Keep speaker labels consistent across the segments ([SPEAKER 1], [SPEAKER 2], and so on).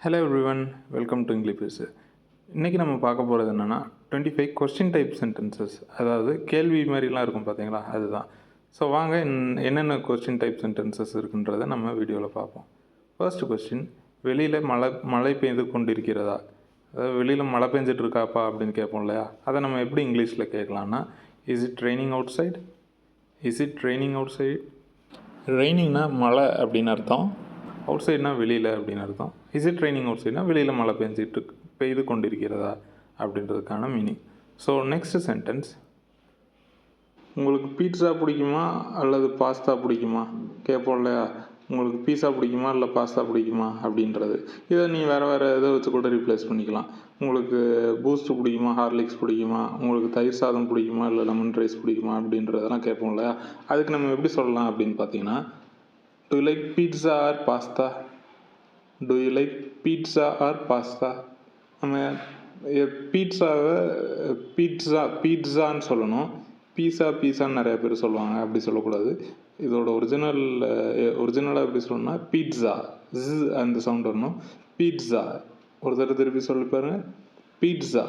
[SPEAKER 1] Hello everyone, welcome to English. இன்றைக்கி நம்ம பார்க்க போகிறது என்னென்னா 25 கொஸ்டின் டைப் சென்டென்சஸ், அதாவது கேள்வி மாதிரிலாம் இருக்கும் பார்த்தீங்களா, அதுதான். ஸோ வாங்க என்னென்ன கொஸ்டின் டைப் சென்டென்சஸ் இருக்குன்றதை நம்ம வீடியோவில் பார்ப்போம். ஃபர்ஸ்ட் கொஸ்டின், வெளியில் மழை பெய்து கொண்டிருக்கிறதா? அதாவது வெளியில் மழை பெஞ்சிட்ருக்காப்பா அப்படின்னு கேட்போம் இல்லையா, அதை நம்ம எப்படி இங்கிலீஷில் கேட்கலான்னா, is it raining outside? Is it raining outside? ரெய்னிங்னா மழை அப்படின்னு அர்த்தம், அவுட் சைட்னா வெளியில் அப்படின்னு அர்த்தம். இஸ் இட் ரெய்னிங் அவுட் சைட்னா வெளியில் மழை பெய்து கொண்டிருக்கிறதா அப்படின்றதுக்கான மீனிங். ஸோ நெக்ஸ்ட் சென்டென்ஸ், உங்களுக்கு பீட்சா பிடிக்குமா அல்லது பாஸ்தா பிடிக்குமா கேட்போம் இல்லையா, உங்களுக்கு பீஸா பிடிக்குமா இல்லை பாஸ்தா பிடிக்குமா அப்படின்றது. இதை நீ வேறு இதை வச்சு கூட ரீப்ளேஸ் பண்ணிக்கலாம். உங்களுக்கு பூஸ்ட் பிடிக்குமா, ஹார்லிக்ஸ் பிடிக்குமா, உங்களுக்கு தயிர் சாதம் பிடிக்குமா இல்லை லெமன் ரைஸ் பிடிக்குமா அப்படின்றதெல்லாம் கேட்போம் இல்லையா. அதுக்கு நம்ம எப்படி சொல்லலாம் அப்படின்னு பார்த்தீங்கன்னா, do you like pizza or pasta? Do you like pizza or pasta? நம்ம பீட்சாவை பீட்சான்னு சொல்லணும். பீஸான்னு நிறைய பேர் சொல்லுவாங்க, அப்படி சொல்லக்கூடாது. இதோட ஒரிஜினலாக எப்படி சொல்லணும்னா பீட்சா, அந்த சவுண்ட் வரணும். பீட்சா ஒரு தடவை திருப்பி சொல்லி பாருங்க, பீட்சா.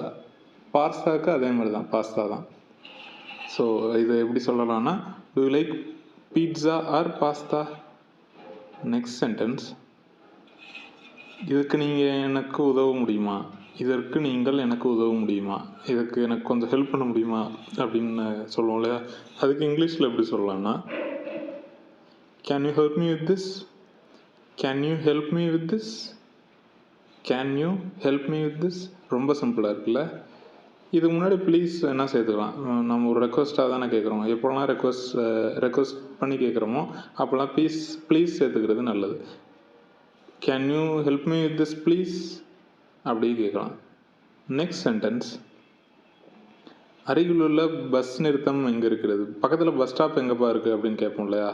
[SPEAKER 1] பாஸ்தாவுக்கு அதே மாதிரி தான், பாஸ்தா தான். ஸோ இதை எப்படி சொல்லலாம்னா, do you like pizza or pasta? Next sentence, இதுக்கு நீங்கள் எனக்கு உதவ முடியுமா, இதற்கு நீங்கள் எனக்கு உதவ முடியுமா, இதுக்கு எனக்கு கொஞ்சம் ஹெல்ப் பண்ண முடியுமா அப்படின்னு சொல்லுவோம் இல்லையா. அதுக்கு இங்கிலீஷில் எப்படி சொல்லலாம்னா, can you help me with this? Can you help me with this? Can you help me with this? ரொம்ப சிம்பிளாக இருக்குல்ல. இதுக்கு முன்னாடி ப்ளீஸ் என்ன சேர்த்துக்கலாம். நம்ம ஒரு ரெக்வஸ்ட்டாக தானே கேட்குறோம். எப்போல்லாம் ரெக்வஸ்ட் பண்ணி கேட்குறோமோ அப்போல்லாம் ப்ளீஸ் சேர்த்துக்கிறது நல்லது. Can you help me with this please அப்படி கேட்கலாம். நெக்ஸ்ட் சென்டென்ஸ், அருகில் உள்ள பஸ் நிறுத்தம் எங்கே இருக்கிறது? பக்கத்தில் பஸ் ஸ்டாப் எங்கேப்பா இருக்குது அப்படின்னு கேட்போம் இல்லையா.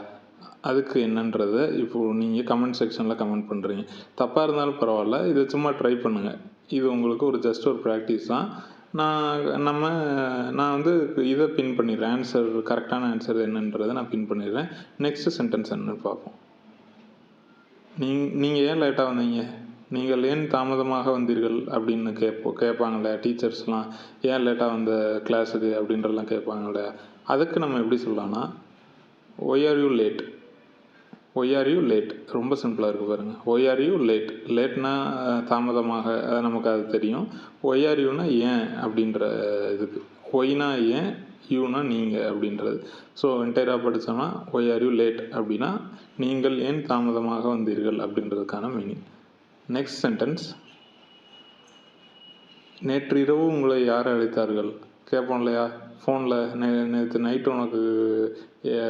[SPEAKER 1] அதுக்கு என்னன்றதை இப்போது நீங்கள் கமெண்ட் செக்ஷனில் கமெண்ட் பண்ணுறீங்க. தப்பாக இருந்தாலும் பரவாயில்ல, இதை சும்மா ட்ரை பண்ணுங்கள். இது உங்களுக்கு ஜஸ்ட் ஒரு ப்ராக்டிஸ் தான். நான் வந்து இதை பின் பண்ணிடுறேன், கரெக்டான ஆன்சர் என்னன்றதை நான் பின் பண்ணிடுறேன். நெக்ஸ்ட் சென்டென்ஸ் என்னன்னு பார்ப்போம். நீங்கள் ஏன் லேட்டாக வந்தீங்க, நீங்கள் ஏன் தாமதமாக வந்தீர்கள் அப்படின்னு கேட்பாங்களே டீச்சர்ஸ்லாம். ஏன் லேட்டாக வந்த கிளாஸுக்கு அப்படின்றலாம் கேட்பாங்களே. அதுக்கு நம்ம எப்படி சொல்லலாம்னா, why are you late? Why are you late ரொம்ப சிம்பிளாக இருக்குது பாருங்கள். Why are you late? லேட்னா தாமதமாக, நமக்கு அது தெரியும். ஒய் ஆர் யூனா ஏன் அப்படின்ற இதுக்கு. ஒய்னா ஏன், யூனா நீங்கள் அப்படின்றது. ஸோ என்டையராக படித்தோம்னா ஒய் ஆர் யூ லேட் அப்படின்னா நீங்கள் ஏன் தாமதமாக வந்தீர்கள் அப்படின்றதுக்கான மீனிங். நெக்ஸ்ட் சென்டென்ஸ், நேற்று இரவு உங்களை யார் அழைத்தார்கள் கேட்போம் இல்லையா. ஃபோனில் நேற்று நைட்டு உனக்கு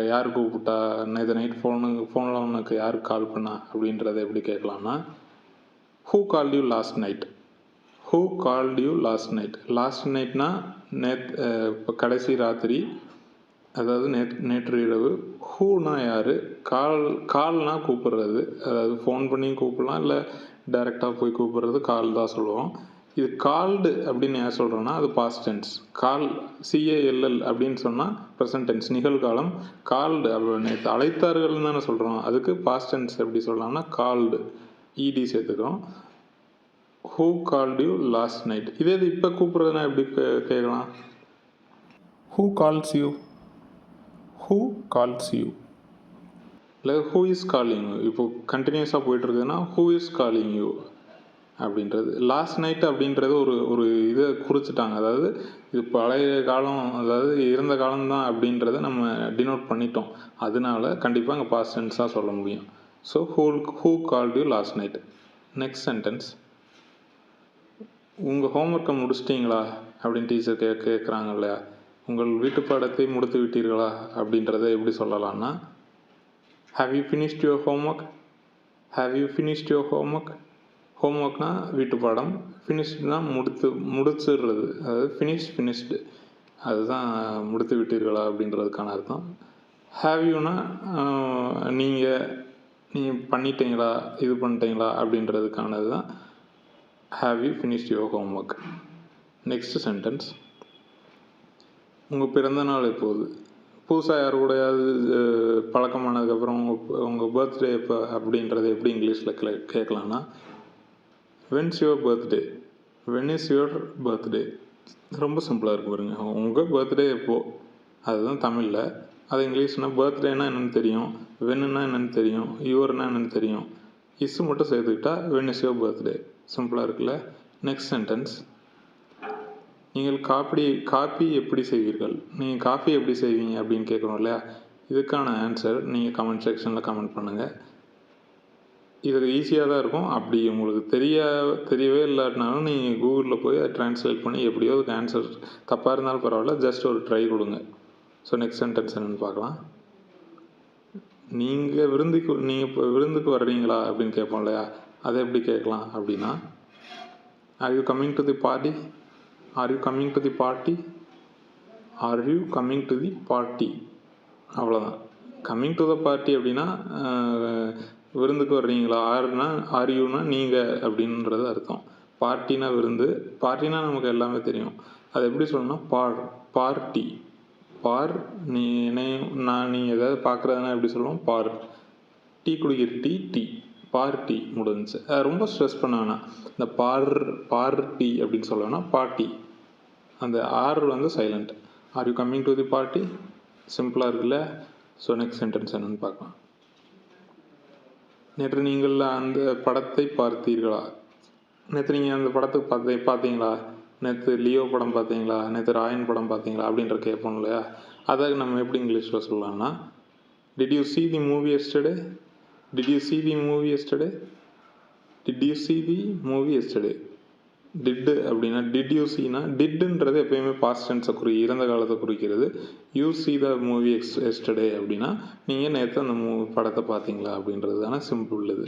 [SPEAKER 1] யார் கூப்பிட்டா, நேற்று நைட் ஃபோனில் உனக்கு யார் கால் பண்ணா அப்படின்றத எப்படி கேட்கலாம்னா, who called you last night? Who called you last night? Last நைட்னா இப்போ கடைசி ராத்திரி, அதாவது நேற்று இரவு. ஹூனா யார், கால்னா கூப்பிடுறது, அதாவது ஃபோன் பண்ணி கூப்பிடலாம், இல்லை டைரெக்டாக போய் கூப்பிடுறது கால் தான் சொல்லுவோம். இது கால்டு அப்படின்னு யார் சொல்கிறோன்னா அது பாஸ்ட் டென்ஸ். கால் CALL அப்படின்னு சொன்னால் ப்ரெசன்ட் டென்ஸ், நிகழ்காலம். கால்டு அப்படி அழைத்தார்கள்னு தானே சொல்கிறோம், அதுக்கு பாஸ்ட் டென்ஸ் எப்படி சொல்லலாம்னா கால்டு, ED சேர்த்துக்கிறோம். Who called you last night. இதே இது இப்போ கூப்பிட்றதுனா எப்படி கேட்கலாம், who calls you? Who calls you? இல்லை ஹூ இஸ் காலிங் யூ? இப்போ கண்டினியூஸாக போயிட்டுருக்குதுன்னா ஹூ இஸ் காலிங் யூ அப்படின்றது. லாஸ்ட் நைட் அப்படின்றது ஒரு இதை குறிச்சிட்டாங்க, அதாவது இது பழைய காலம், அதாவது இறந்த காலம்தான் அப்படின்றத நம்ம டினோட் பண்ணிட்டோம். அதனால கண்டிப்பாக அங்கே பாஸ்ட் டென்ஸ் தான் சொல்ல முடியும். So who called you last night. Next sentence, உங்கள் ஹோம்ஒர்க்கை முடிச்சிட்டிங்களா அப்படின்னு டீச்சர் கேட்குறாங்க இல்லையா. உங்கள் வீட்டு பாடத்தை முடித்து விட்டீர்களா அப்படின்றத எப்படி சொல்லலாம்னா, have you finished your homework? Have you finished your homework? ஹோம்ஒர்க்னா வீட்டு பாடம், ஃபினிஷ்டுனா முடிச்சிடுறது, அதாவது ஃபினிஷ்டு, அதுதான் முடித்து விட்டீர்களா அப்படின்றதுக்கான அர்த்தம். ஹேவ் யூனா நீங்கள் பண்ணிட்டீங்களா, இது பண்ணிட்டீங்களா அப்படின்றதுக்கானது தான் have you finished your homework. Next sentence, உங்கள் பிறந்த நாள் எப்போது? புதுசாக யார் கூடயாவது பழக்கமானதுக்கப்புறம் உங்கள் பர்த்டே எப்போ அப்படின்றத எப்படி இங்கிலீஷில் கேட்கலான்னா, when's your birthday, when is your birthday. ரொம்ப சிம்பிளாக இருக்கு பாருங்க. உங்கள் பர்த்டே எப்போது, அதுதான் தமிழில். அது இங்கிலீஷ்னால் பர்த்டேனா என்னென்னு தெரியும், வென்னுனா என்னென்னு தெரியும், யுவர்னா என்னென்னு தெரியும். இஸ் மட்டும் சேர்த்துக்கிட்டா வென் இஸ் யுவர் பர்த்டே. சிம்பிளாக இருக்குல்ல. Next sentence. நீங்கள் காப்பி எப்படி செய்வீர்கள், நீங்கள் காஃபி எப்படி செய்வீங்க அப்படின்னு கேட்குறோம் இல்லையா. இதுக்கான ஆன்சர் நீங்கள் கமெண்ட் செக்ஷனில் கமெண்ட் பண்ணுங்கள். இது ஈஸியாக தான் இருக்கும். அப்படி உங்களுக்கு தெரியவே இல்லாட்டினாலும் நீங்கள் கூகுளில் போய் அதை ட்ரான்ஸ்லேட் பண்ணி எப்படியோ அதுக்கு ஆன்சர் தப்பாக இருந்தாலும் பரவாயில்ல, ஜஸ்ட் ஒரு ட்ரை கொடுங்க. ஸோ நெக்ஸ்ட் சென்டென்ஸ் என்னென்னு பார்க்கலாம். நீங்கள் இப்போ விருந்துக்கு வர்றீங்களா அப்படின்னு கேட்போம் இல்லையா. அதை எப்படி கேட்கலாம் அப்படின்னா, are you coming to the party, are you coming to the party, are you coming to the party. அவ்வளோதான். கம்மிங் டு த பார்ட்டி அப்படின்னா விருந்துக்கு வர்றீங்களா, ஆர்யூனா நீங்கள் அப்படின்றது அர்த்தம். பார்ட்டினா விருந்து, பார்ட்டினா நமக்கு எல்லாமே தெரியும். அது எப்படி சொல்லணும்னா பார்ட்டி. நீ எதாவது பார்க்குறதுனா எப்படி சொல்லுவோம், டீ குடிக்கிற டீ பார்ட்டி முடிஞ்சிச்சு. ரொம்ப ஸ்ட்ரெஸ் பண்ண வேணாம். இந்த பார்ட்டி அப்படின்னு சொல்லணும்னா பார்ட்டி, அந்த ஆர் வந்து silent. Are you coming to the party. சிம்பிளாக இருக்குல்ல. ஸோ நெக்ஸ்ட் சென்டென்ஸ் என்னென்னு பார்க்கலாம். நேற்று நீங்கள் அந்த படத்தை பார்த்தீர்களா, நேற்று நீங்கள் அந்த படத்துக்கு பார்த்தீங்களா, நேற்று லியோ படம் பார்த்தீங்களா, நேற்று ராயன் படம் பார்த்தீங்களா அப்படின்ற கேட்போம் இல்லையா. அதை நம்ம எப்படி இங்கிலீஷில் சொல்லலாம்னா, did you see the movie yesterday, did you see the movie yesterday, did you see the movie yesterday. டிட்டு அப்படின்னா டிட் யூ சீனா, டிட்டுன்றது எப்பயுமே பாஸ்ட் டென்ஸை இறந்த காலத்தை குறிக்கிறது. You see the movie yesterday அப்படின்னா நீங்கள் நேற்று அந்த படத்தை பார்த்தீங்களா அப்படின்றது தானே சிம்பிள் இது.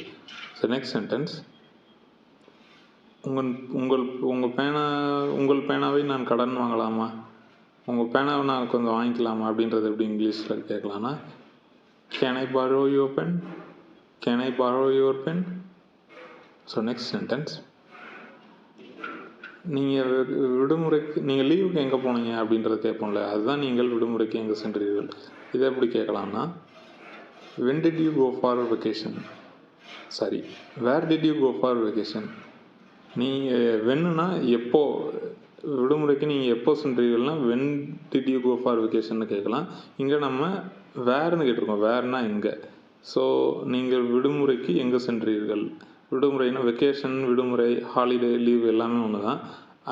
[SPEAKER 1] So next sentence. உங்கள் பேனாவை நான் கடன் வாங்கலாமா, உங்கள் பேனாவை நான் கொஞ்சம் வாங்கிக்கலாமா அப்படின்றது எப்படி இங்கிலீஷில் கேட்கலான்னா, can I borrow your pen, can I borrow your pen. So next sentence. நீங்கள் லீவுக்கு எங்கே போனீங்க அப்படின்றத கேட்போம்ல, அதுதான் நீங்கள் விடுமுறைக்கு எங்கே சென்றீர்கள். இதை எப்படி கேட்கலாம்னா, when did you go for vacation, sorry where did you go for vacation. வென்னுனா எப்போ, விடுமுறைக்கு நீங்கள் எப்போ சென்றீர்கள்னா when did you go for vacation கேட்கலாம். இங்கே நம்ம வேர்னு கேட்டிருக்கோம், வேர்னா எங்கே. ஸோ நீங்கள் விடுமுறைக்கு எங்கே சென்றீர்கள். விடுமுறைனா வெக்கேஷன், விடுமுறை, ஹாலிடே, லீவ் எல்லாமே ஒன்று தான்.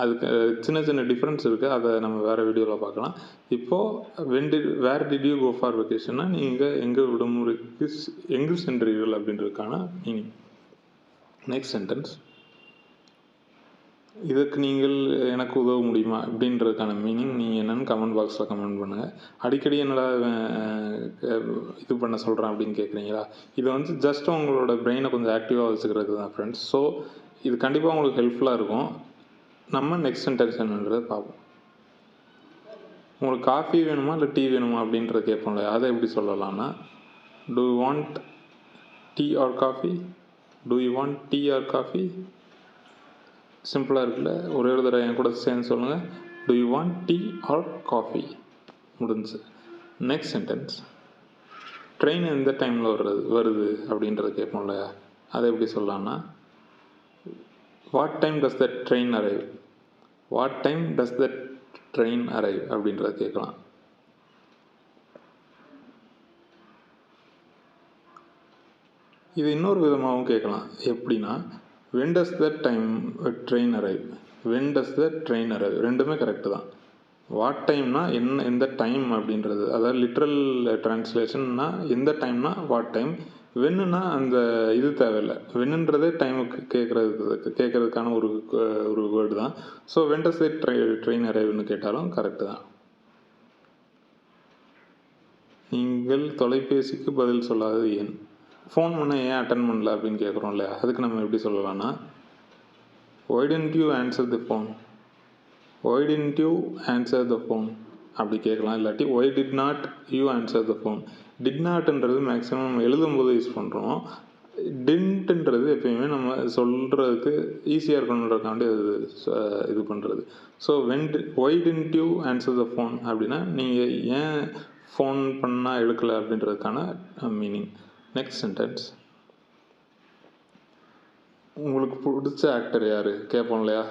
[SPEAKER 1] அதுக்கு சின்ன சின்ன டிஃப்ரென்ஸ் இருக்குது. அதை நம்ம வேறு வீடியோவில் பார்க்கலாம். இப்போது where did you go for வெக்கேஷன்னா நீங்கள் எங்கே சென்றீர்கள் அப்படின்றதுக்கான மீனிங். Next sentence. இதுக்கு நீங்கள் எனக்கு உதவ முடியுமா அப்படின்றதுக்கான மீனிங் நீங்கள் என்னென்னு கமெண்ட் பாக்ஸில் கமெண்ட் பண்ணுங்கள். அடிக்கடி என்னடா இது பண்ண சொல்கிறேன் அப்படின்னு கேட்குறீங்களா. இது வந்து ஜஸ்ட் உங்களோட பிரெயினை கொஞ்சம் ஆக்டிவாக வச்சுக்கிறது தான் ஃப்ரெண்ட்ஸ். ஸோ இது கண்டிப்பாக உங்களுக்கு ஹெல்ப்ஃபுல்லாக இருக்கும். நம்ம நெக்ஸ்ட் சென்டென்ஸ் என்னன்றதை பார்ப்போம். உங்களுக்கு காஃபி வேணுமா இல்லை டீ வேணுமா அப்படின்றத கேட்போம்ல, அதை எப்படி சொல்லலாம்னா, do you want tea or coffee, do you want tea or coffee. சிம்பிளாக இருக்குல்ல. ஒரே ஒரு தடவை என் கூட சேர்ந்து சொல்லுங்கள், do you want tea or coffee. முடிஞ்சு. Next sentence. ட்ரெயின் எந்த டைமில் வருது அப்படின்றத கேட்போம்ல, அதை எப்படி சொல்லலாம்னா, what time does that train arrive, what time does that train arrive அப்படின்றத கேட்கலாம். இது இன்னொரு விதமாகவும் கேட்கலாம். எப்படின்னா, when does the train arrive, when does the train arrive. ரெண்டுமே கரெக்டு தான். வாட் டைம்னா எந்த டைம் அப்படின்றது, அதாவது லிட்ரல் ட்ரான்ஸ்லேஷன்னா எந்த டைம்னா வாட் டைம். வென்னுனா அந்த இது தேவையில்லை, வென்னுன்றதே டைமுக்கு கேட்குறதுக்கான ஒரு வேர்டு தான். So when does the train arriveன்னு கேட்டாலும் கரெக்டு தான். நீங்கள் தொலைபேசிக்கு பதில் சொல்லாதது ஏன், ஃபோன் பண்ண ஏன் அட்டன் பண்ணல அப்படின்னு கேட்குறோம் இல்லையா. அதுக்கு நம்ம எப்படி சொல்லலாம்னா, why didn't you answer the phone, why didn't you answer the phone அப்படி கேட்கலாம். இல்லாட்டி why did not you answer the phone. did notன்றது மேக்ஸிமம் எழுதும்போது யூஸ் பண்ணுறோம். didn'tன்றது எப்பயுமே நம்ம சொல்கிறதுக்கு ஈஸியாக இருக்கணுன்றதுக்காண்டி இது பண்ணுறது. So why didn't you answer the phone அப்படின்னா நீங்கள் ஏன் ஃபோன் பண்ணால் எடுக்கலை அப்படின்றதுக்கான மீனிங். Next sentence. உங்களுக்கு பிடிச்ச ஆக்டர் யார் கேட்போம் இல்லையா?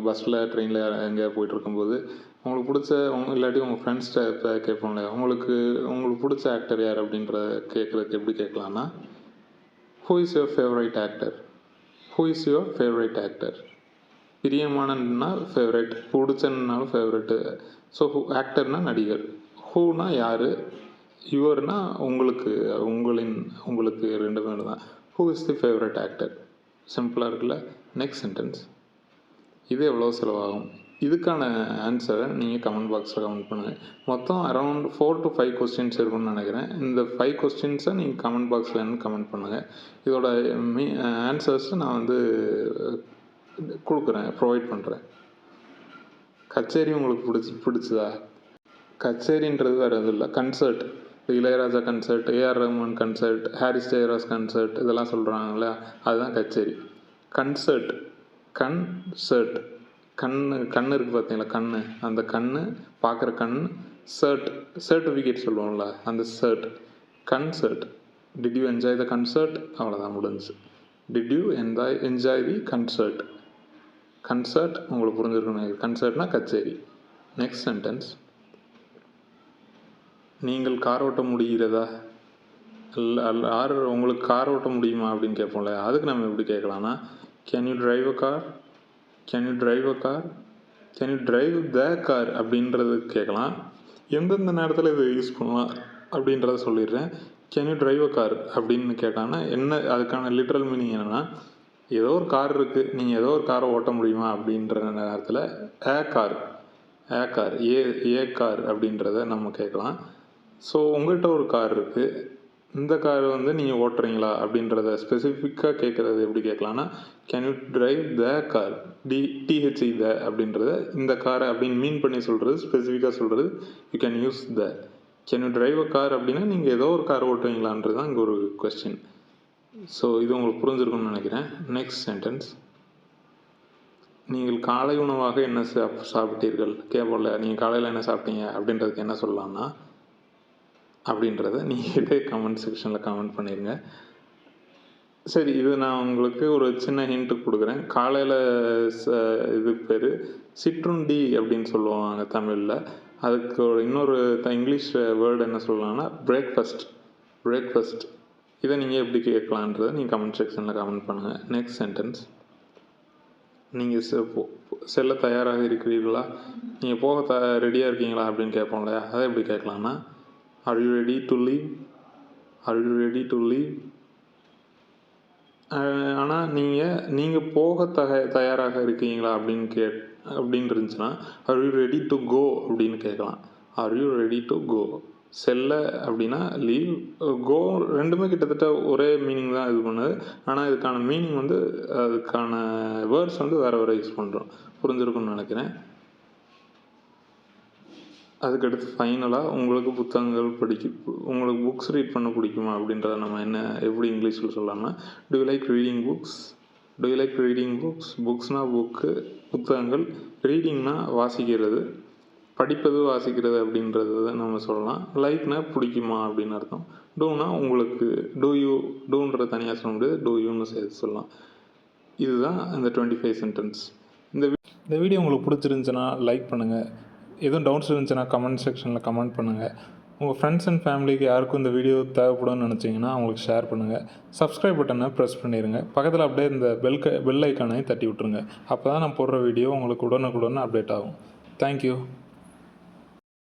[SPEAKER 1] பஸ்ஸில் ட்ரெயினில் எங்கேயா போயிட்டு இருக்கும்போது உங்களுக்கு பிடிச்ச இல்லாட்டி உங்கள் ஃப்ரெண்ட்ஸ்கிட்ட இப்போ கேட்போம் இல்லையா? உங்களுக்கு பிடிச்ச ஆக்டர் யார் அப்படின்ற கேட்குறதுக்கு எப்படி கேட்கலான்னா, who is your favourite actor? Who is your favourite actor? பிரியமானன்னா ஃபேவரைட், பிடிச்சனாலும் ஃபேவரெட்டு. ஸோ ஆக்டர்னா நடிகர், ஹூனா யார், யுவர்னா உங்களுக்கு 2 பேர் தான். Who is the favourite actor? சிம்பிளாக இருக்குல்ல. Next sentence. இது எவ்வளோ செலவாகும்? இதுக்கான ஆன்சரை நீங்கள் கமெண்ட் பாக்ஸில் கமெண்ட் பண்ணுங்கள். மொத்தம் அரௌண்ட் 4 to 5 கொஸ்டின்ஸ் இருக்குன்னு நினைக்கிறேன். இந்த 5 கொஸ்டின்ஸை நீங்கள் கமெண்ட் பாக்ஸில் கமெண்ட் பண்ணுங்கள். இதோட ஆன்சர்ஸை நான் வந்து கொடுக்குறேன், ப்ரொவைட் பண்ணுறேன். கச்சேரி உங்களுக்கு பிடிச்சதா? கச்சேரின்றது வேறு எதுவும் இல்லை, concert. Ilaiyaraaja concert, A R Rahman concert, Harris Jayaraj concert, இதெல்லாம் சொல்கிறாங்களே, அதுதான் கச்சேரி. கன்சர்ட், கன்சர்ட், கண் இருக்குது பார்த்தீங்களா, கண், அந்த கண் பார்க்குற கண். சர்டிஃபிகேட் சொல்லுவோம்ல, அந்த concert. Did you enjoy the concert? அவ்வளோதான், முடிஞ்சு. Did you enjoy the concert? Concert உங்களுக்கு புரிஞ்சிருக்கணும். கன்சர்ட்னா கச்சேரி. Next sentence. நீங்கள் கார் ஓட்ட முடிகிறதா? உங்களுக்கு கார் ஓட்ட முடியுமா அப்படின்னு கேட்போம்ல, அதுக்கு நம்ம எப்படி கேட்கலான்னா, can you drive a car? Can you drive a car? Can you drive the car அப்படின்றது கேட்கலாம். எந்தெந்த நேரத்தில் இதை யூஸ் பண்ணலாம் அப்படின்றத சொல்லிடுறேன். Can you drive a car அப்படின்னு கேட்டாங்கன்னா என்ன, அதுக்கான லிட்ரல் மீனிங் என்னென்னா, ஏதோ ஒரு கார் இருக்குது, நீங்கள் ஏதோ ஒரு காரை ஓட்ட முடியுமா அப்படின்ற நேரத்தில் ஏ கார் அப்படின்றத நம்ம கேட்கலாம். ஸோ உங்கள்கிட்ட ஒரு கார் இருக்குது, இந்த கார் வந்து நீங்கள் ஓட்டுறீங்களா அப்படின்றத ஸ்பெசிஃபிக்காக கேட்குறது எப்படி கேட்கலான்னா, can you drive the car? T H E the அப்படின்றத இந்த காரை அப்படின்னு மீன் பண்ணி சொல்கிறது, ஸ்பெசிஃபிக்காக சொல்கிறது you can use the. Can you drive a car அப்படின்னா நீங்கள் ஏதோ ஒரு கார் ஓட்டுவீங்களான்றது தான் இங்கே ஒரு கொஸ்டின். ஸோ இது உங்களுக்கு புரிஞ்சிருக்கும்னு நினைக்கிறேன். Next sentence. நீங்கள் காலை உணவாக என்ன சாப்பிட்டீர்கள் கேட்போம்ல, நீங்கள் காலையில் என்ன சாப்பிட்டீங்க அப்படின்றதுக்கு என்ன சொல்லலாம்னா அப்படின்றத நீங்களே கமெண்ட் செக்ஷனில் கமெண்ட் பண்ணிடுங்க. சரி, இது நான் உங்களுக்கு ஒரு சின்ன ஹிண்ட்டு கொடுக்குறேன். காலையில் இது பேர் சிற்றுண்டி அப்படின்னு சொல்லுவாங்க தமிழில். அதுக்கு இன்னொரு இங்கிலீஷ் வேர்டு என்ன சொல்லலாம்னா பிரேக்ஃபாஸ்ட். இதை நீங்கள் எப்படி கேட்கலான்றதை நீங்கள் கமெண்ட் செக்ஷனில் கமெண்ட் பண்ணுங்கள். Next sentence. நீங்கள் செல்ல தயாராக இருக்கிறீர்களா? நீங்கள் போக ரெடியாக இருக்கீங்களா அப்படின்னு கேட்போம் இல்லையா, அதை எப்படி கேட்கலான்னா, are you ready to leave? ஆனால் நீங்கள் போக தயாராக இருக்கீங்களா அப்படின்னு இருந்துச்சுன்னா, are you ready to go அப்படின்னு கேட்கலாம். Are you ready to go? செல்ல அப்படின்னா லீவ், கோ ரெண்டுமே கிட்டத்தட்ட ஒரே மீனிங் தான் இது பண்ணுது. ஆனால் இதுக்கான மீனிங் வந்து அதுக்கான வேர்ட்ஸ் வந்து வேறு யூஸ் பண்ணுறோம். புரிஞ்சிருக்குன்னு நினைக்கிறேன். அதுக்கடுத்து ஃபைனலாக உங்களுக்கு புத்தகங்கள் உங்களுக்கு புக்ஸ் ரீட் பண்ண பிடிக்குமா அப்படின்றத நம்ம எப்படி இங்கிலீஷில் சொல்லலாம்னா, do you like reading books? புக்ஸ்னால் புத்தகங்கள், ரீடிங்னா வாசிக்கிறது, வாசிக்கிறது அப்படின்றது நம்ம சொல்லலாம். லைக்னா பிடிக்குமா அப்படின்னு அர்த்தம். டூனா உங்களுக்கு டூன்றது தனியாக சொல்ல முடியாது, டூ யூன்னு சேர்த்து சொல்லலாம். இதுதான் இந்த 25 சென்டென்ஸ். இந்த வீடியோ உங்களுக்கு பிடிச்சிருந்துச்சுன்னா லைக் பண்ணுங்கள். எதுவும் டவுட்ஸ் இருந்துச்சுன்னா கமெண்ட் செக்ஷனில் கமெண்ட் பண்ணுங்கள். உங்கள் ஃப்ரெண்ட்ஸ் அண்ட் ஃபேமிலிக்கு யாருக்கும் இந்த வீடியோ தேவைப்படும்னு நினச்சிங்கன்னா அவங்களுக்கு ஷேர் பண்ணுங்கள். சப்ஸ்கிரைப் பட்டனை ப்ரெஸ் பண்ணிடுங்க. பக்கத்தில் அப்படியே இந்த பெல் ஐக்கானையும் தட்டி விட்ருங்க. அப்போ தான் நான் போடுற வீடியோ உங்களுக்கு உடனுக்குடன் அப்டேட் ஆகும். தேங்க்யூ.